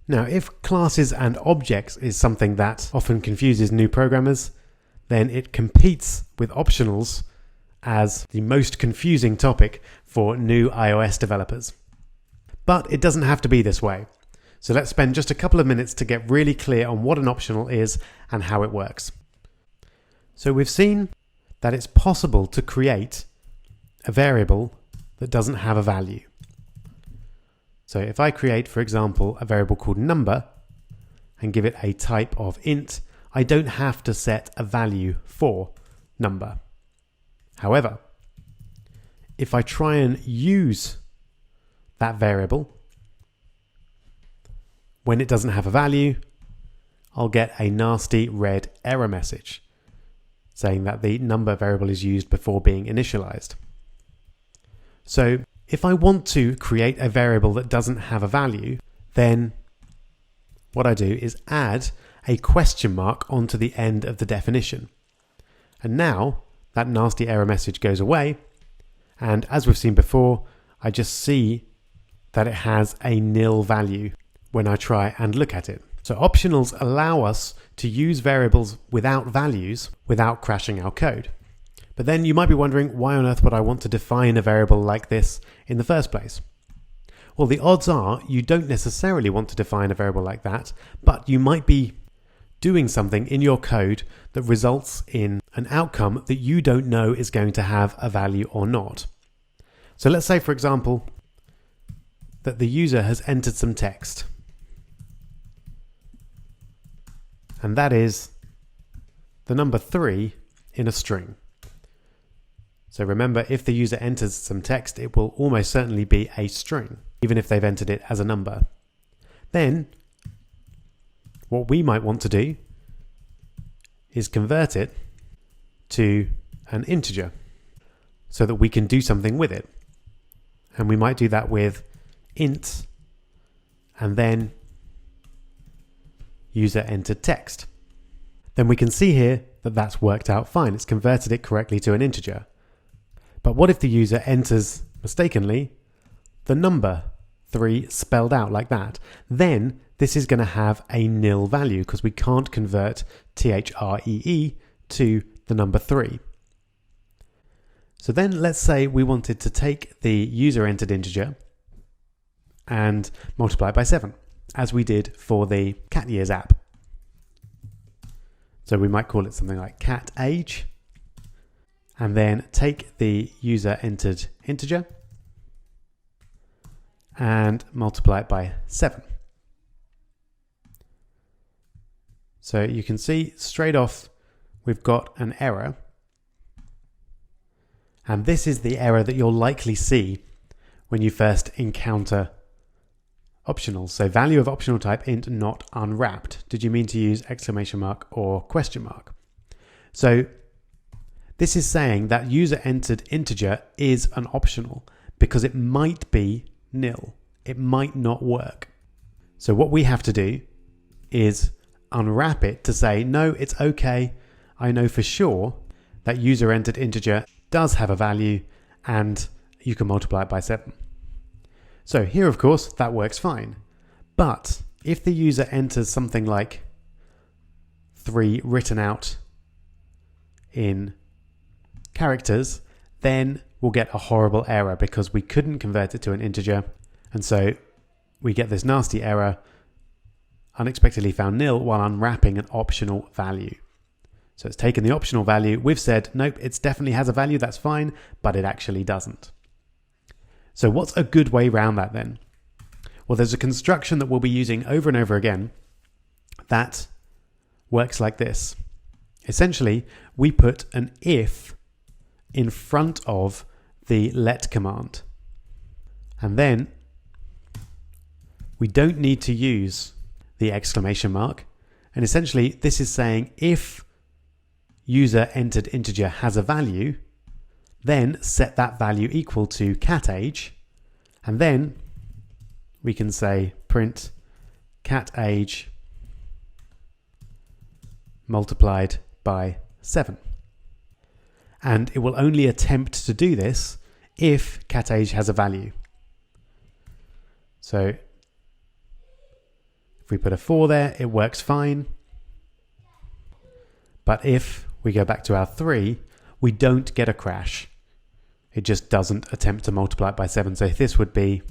Now, if classes and objects is something that often confuses new programmers, then it competes with optionals as the most confusing topic for new iOS developers. But it doesn't have to be this way. So let's spend just a couple of minutes to get really clear on what an optional is and how it works. So we've seen that it's possible to create a variable that doesn't have a value. So if I create, for example, a variable called number and give it a type of int, I don't have to set a value for number. However, if I try and use that variable, when it doesn't have a value, I'll get a nasty red error message saying that the number variable is used before being initialized. So if I want to create a variable that doesn't have a value, then what I do is add a question mark onto the end of the definition. And now that nasty error message goes away. And as we've seen before, I just see that it has a nil value when I try and look at it. So optionals allow us to use variables without values without crashing our code. But then you might be wondering, why on earth would I want to define a variable like this in the first place? Well, the odds are you don't necessarily want to define a variable like that, but you might be doing something in your code that results in an outcome that you don't know is going to have a value or not. So let's say, for example, that the user has entered some text. And that is the number 3 in a string. So remember, if the user enters some text, it will almost certainly be a string, even if they've entered it as a number. Then, what we might want to do is convert it to an integer so that we can do something with it. And we might do that with int and then user entered text. Then we can see here that that's worked out fine. It's converted it correctly to an integer. But what if the user enters mistakenly the number 3 spelled out like that? Then this is going to have a nil value because we can't convert THREE to the number 3. So then let's say we wanted to take the user entered integer and multiply it by 7, as we did for the cat years app. So we might call it something like cat age, and then take the user entered integer and multiply it by 7. So you can see straight off we've got an error, and this is the error that you'll likely see when you first encounter optionals. So value of optional type int not unwrapped. Did you mean to use exclamation mark or question mark? So this is saying that user entered integer is an optional because it might be nil. It might not work. So what we have to do is unwrap it to say, no, it's okay. I know for sure that user entered integer does have a value and you can multiply it by 7. So here, of course, that works fine. But if the user enters something like 3 written out in characters, then we'll get a horrible error because we couldn't convert it to an integer. And so we get this nasty error, unexpectedly found nil, while unwrapping an optional value. So it's taken the optional value. We've said, nope, it definitely has a value. That's fine, but it actually doesn't. So what's a good way around that then? Well, there's a construction that we'll be using over and over again that works like this. Essentially, we put an if in front of the let command. And then we don't need to use the exclamation mark. And essentially, this is saying if user entered integer has a value, then set that value equal to cat age, and then we can say print cat age multiplied by 7. And it will only attempt to do this if cat age has a value. So If we put a 4 there, it works fine. But if we go back to our 3, we don't get a crash. It just doesn't attempt to multiply it by 7. So this would be,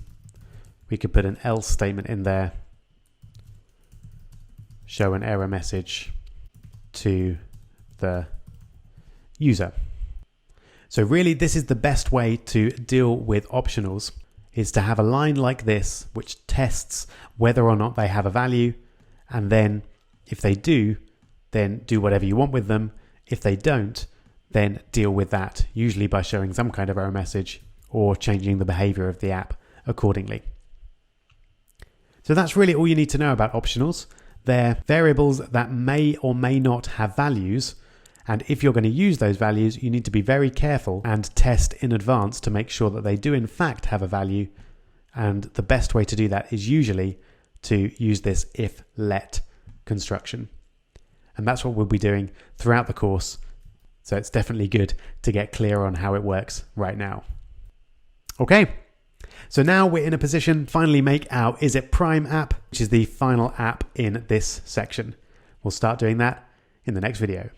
we could put an else statement in there, show an error message to the user. So really, this is the best way to deal with optionals, is to have a line like this, which tests whether or not they have a value. And then if they do, then do whatever you want with them. If they don't, then deal with that, usually by showing some kind of error message or changing the behavior of the app accordingly. So that's really all you need to know about optionals. They're variables that may or may not have values. And if you're going to use those values, you need to be very careful and test in advance to make sure that they do in fact have a value. And the best way to do that is usually to use this if-let construction. And that's what we'll be doing throughout the course. So it's definitely good to get clear on how it works right now. Okay, so now we're in a position to finally make our Is It Prime app, which is the final app in this section. We'll start doing that in the next video.